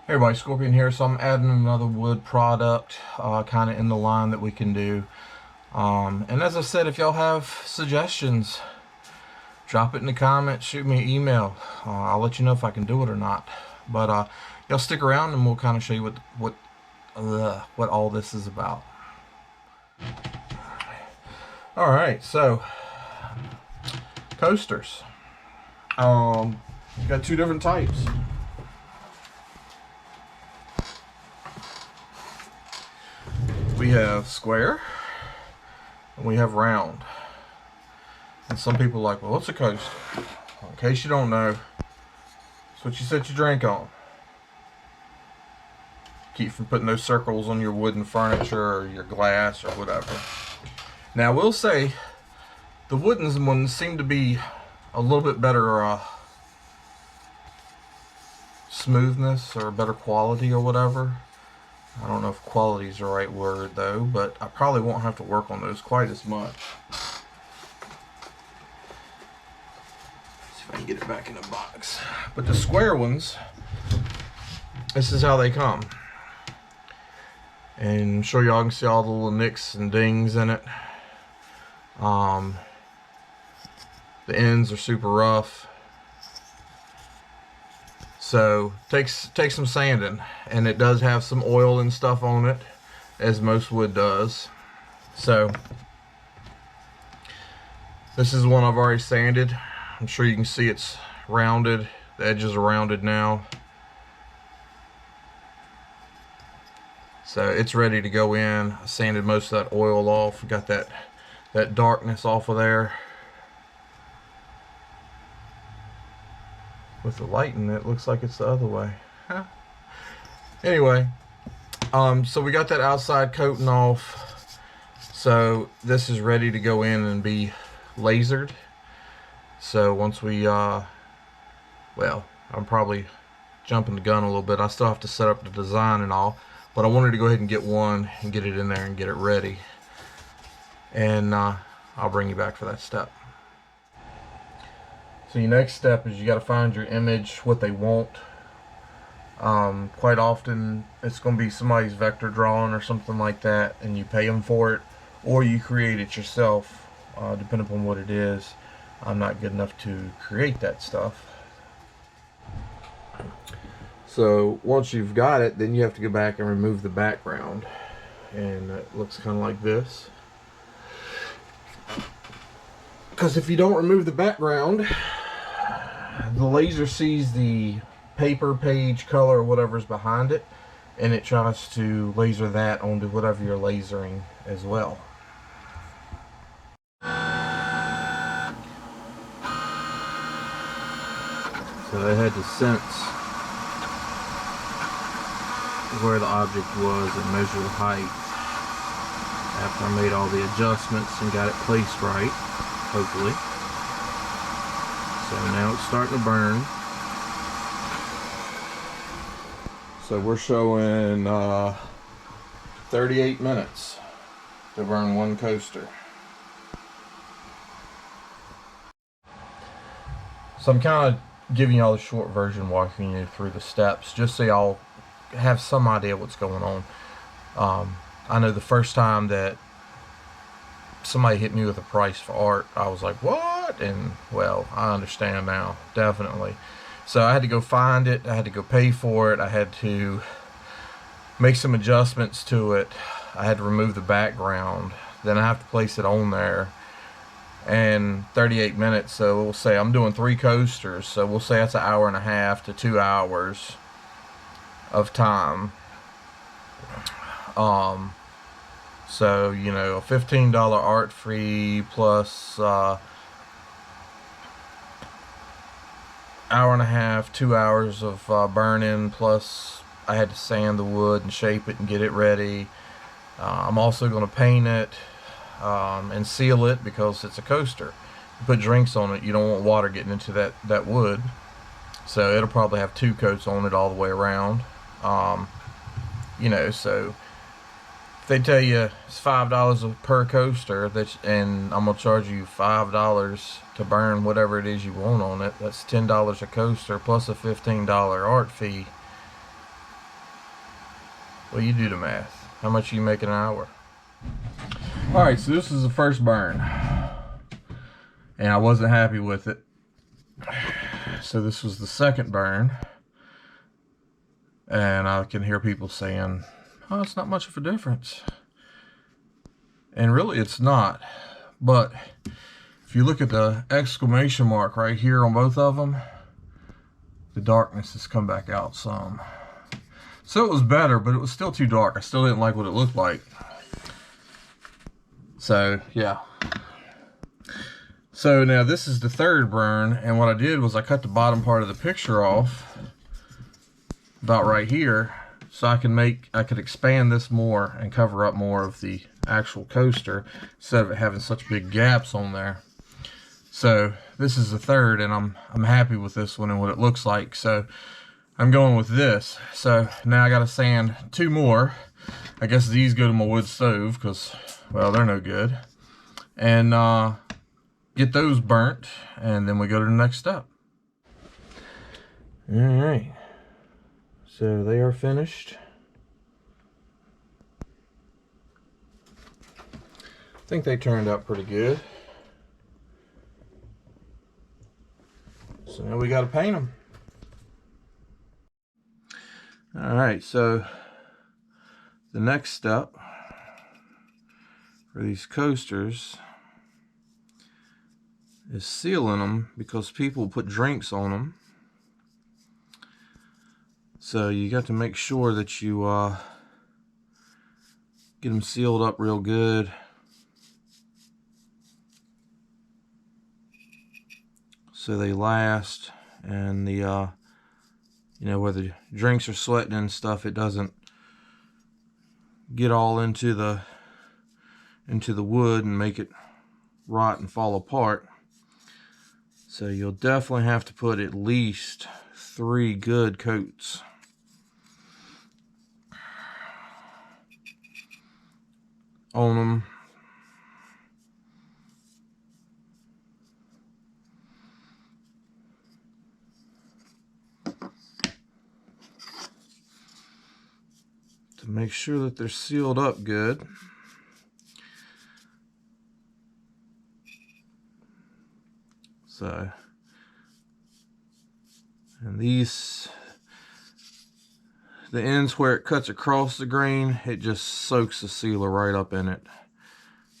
Hey everybody, Scorpion here. So I'm adding another wood product kind of in the line that we can do. And as I said, if y'all have suggestions, drop it in the comments, shoot me an email. I'll let you know if I can do it or not. But y'all stick around and we'll kind of show you what all this is about. Alright, so coasters. Got two different types. We have square and we have round. And some people are like, well, what's a coaster? In case you don't know, it's what you set your drink on. Keep from putting those circles on your wooden furniture or your glass or whatever. Now, I will say the wooden ones seem to be a little bit better smoothness or better quality or whatever. I don't know if quality is the right word though, but I probably won't have to work on those quite as much. See if I can get it back in the box. But the square ones, this is how they come. And I'm sure y'all can see all the little nicks and dings in it. The ends are super rough. So takes some sanding, and it does have some oil and stuff on it, as most wood does. So this is one I've already sanded. I'm sure you can see it's rounded. The edges are rounded now. So it's ready to go in. I sanded most of that oil off. Got that darkness off of there. With the lighting, it looks like it's the other way. Huh. Anyway, so we got that outside coating off. So this is ready to go in and be lasered. So once we, well, I'm probably jumping the gun a little bit. I still have to set up the design and all, but I wanted to go ahead and get one and get it in there and get it ready. And I'll bring you back for that step. So your next step is you got to find your image, what they want. Quite often it's going to be somebody's vector drawing or something like that, and you pay them for it, or you create it yourself, depending upon what it is. I'm not good enough to create that stuff. So once you've got it, then you have to go back and remove the background, and it looks kind of like this. Because if you don't remove the background, the laser sees the paper, page, color, whatever's behind it, and it tries to laser that onto whatever you're lasering as well. So they had to sense where the object was and measure the height after I made all the adjustments and got it placed right, hopefully. So now it's starting to burn. So we're showing 38 minutes to burn one coaster. So I'm kind of giving y'all the short version, walking you through the steps, just so y'all have some idea what's going on. I know the first time that somebody hit me with a price for art, I was like, what? And well, I understand now, definitely. So I had to go find it, I had to go pay for it, I had to make some adjustments to it, I had to remove the background, then I have to place it on there. And 38 minutes, so we'll say I'm doing 3 coasters, so we'll say that's an hour and a half to 2 hours of time. So, you know, a $15 art fee plus hour and a half, 2 hours of burning, plus I had to sand the wood and shape it and get it ready. I'm also going to paint it and seal it because it's a coaster. You put drinks on it, you don't want water getting into that wood. So it'll probably have 2 coats on it all the way around. You know, so if they tell you it's $5 per coaster, and I'm gonna charge you $5 to burn whatever it is you want on it, that's $10 a coaster plus a $15 art fee. Well, you do the math. How much are you making an hour? All right, so this is the first burn, and I wasn't happy with it. So this was the second burn, and I can hear people saying, oh, it's not much of a difference. And really it's not. But if you look at the exclamation mark right here on both of them, the darkness has come back out some. So it was better, but it was still too dark. I still didn't like what it looked like. So yeah. So now this is the third burn, and what I did was I cut the bottom part of the picture off about right here, so I could expand this more and cover up more of the actual coaster instead of it having such big gaps on there. So this is the third, and I'm happy with this one and what it looks like. So I'm going with this. So now I got to sand 2 more. I guess these go to my wood stove because, well, they're no good. And get those burnt, and then we go to the next step. All right. So they are finished. I think they turned out pretty good. So now we got to paint them. All right, so the next step for these coasters is sealing them, because people put drinks on them. So you got to make sure that you get them sealed up real good. So they last, and the you know, where the drinks are sweating and stuff, it doesn't get all into the wood and make it rot and fall apart. So you'll definitely have to put at least 3 good coats on them. To make sure that they're sealed up good. So, and these, the ends where it cuts across the grain, it just soaks the sealer right up in it.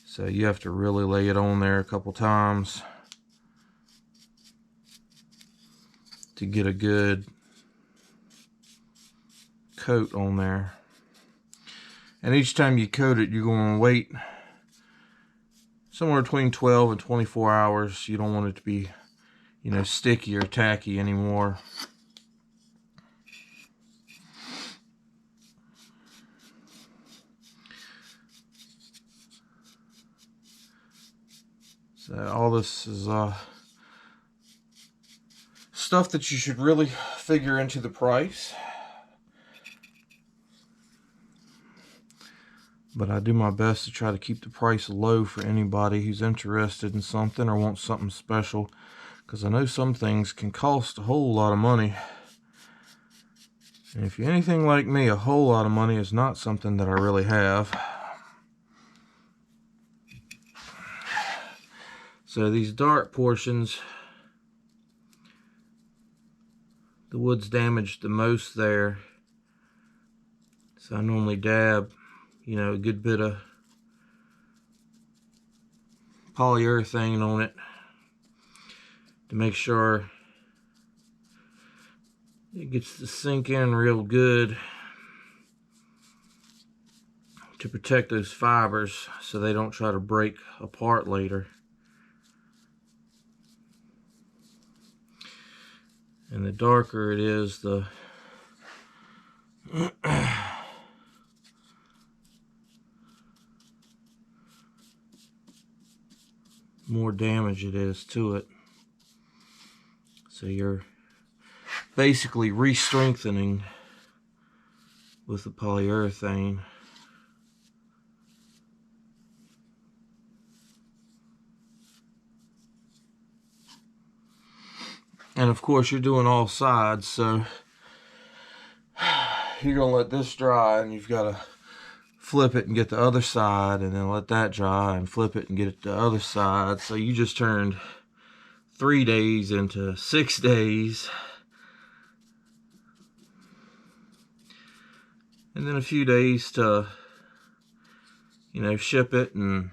So you have to really lay it on there a couple times to get a good coat on there. And each time you coat it, you're going to wait somewhere between 12 and 24 hours. You don't want it to be, you know, sticky or tacky anymore. So all this is stuff that you should really figure into the price. But I do my best to try to keep the price low for anybody who's interested in something or wants something special, because I know some things can cost a whole lot of money. And if you're anything like me, a whole lot of money is not something that I really have. So these dark portions, the wood's damaged the most there. So I normally dab, you know, a good bit of polyurethane on it to make sure it gets to sink in real good, to protect those fibers so they don't try to break apart later. And the darker it is, the more damage it is to it. So you're basically re-strengthening with the polyurethane. And of course you're doing all sides, so you're gonna let this dry, and you've got to flip it and get the other side, and then let that dry and flip it and get it the other side. So you just turned 3 days into 6 days, and then a few days to, you know, ship it. And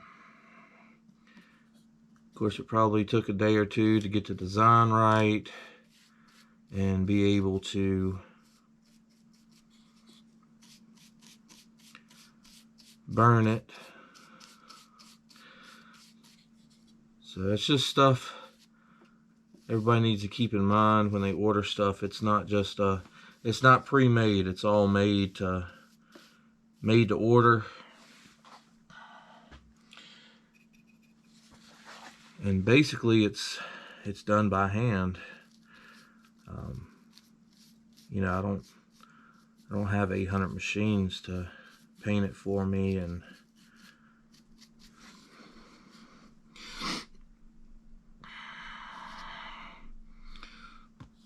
of course it probably took a day or two to get the design right and be able to burn it. So it's just stuff everybody needs to keep in mind when they order stuff. It's not just it's not pre-made. It's all made to order. And basically it's done by hand. You know, I don't have 800 machines to paint it for me and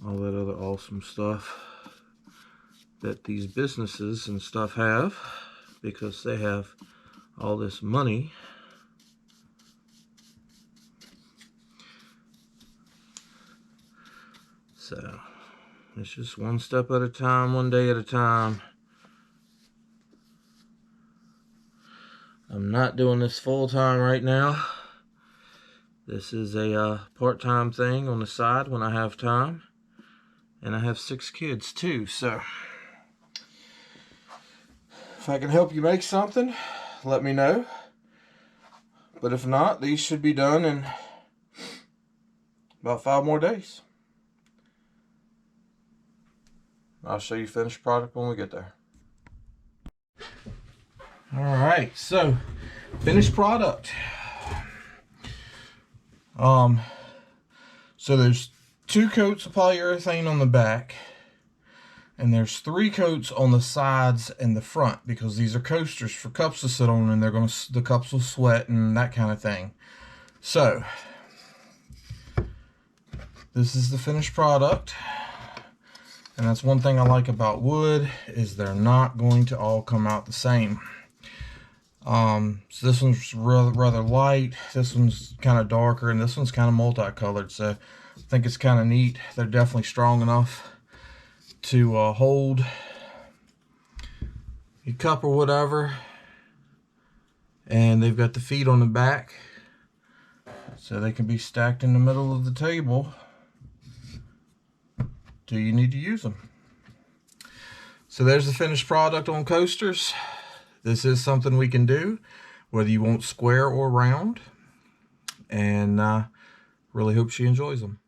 all that other awesome stuff that these businesses and stuff have, because they have all this money. So it's just one step at a time, one day at a time. I'm not doing this full-time right now. This is a part-time thing on the side when I have time. And I have 6 kids too, so if I can help you make something, let me know. But if not, these should be done in about 5 more days. I'll show you finished product when we get there. Alright, so finished product. So there's 2 coats of polyurethane on the back, and there's 3 coats on the sides and the front, because these are coasters for cups to sit on, and the cups will sweat and that kind of thing. So this is the finished product. And that's one thing I like about wood, is they're not going to all come out the same. So this one's rather light, this one's kind of darker, and this one's kind of multicolored. So I think it's kind of neat. They're definitely strong enough to hold your cup or whatever. And they've got the feet on the back, so they can be stacked in the middle of the table till you need to use them. So there's the finished product on coasters. This is something we can do, whether you want square or round. And really hope she enjoys them.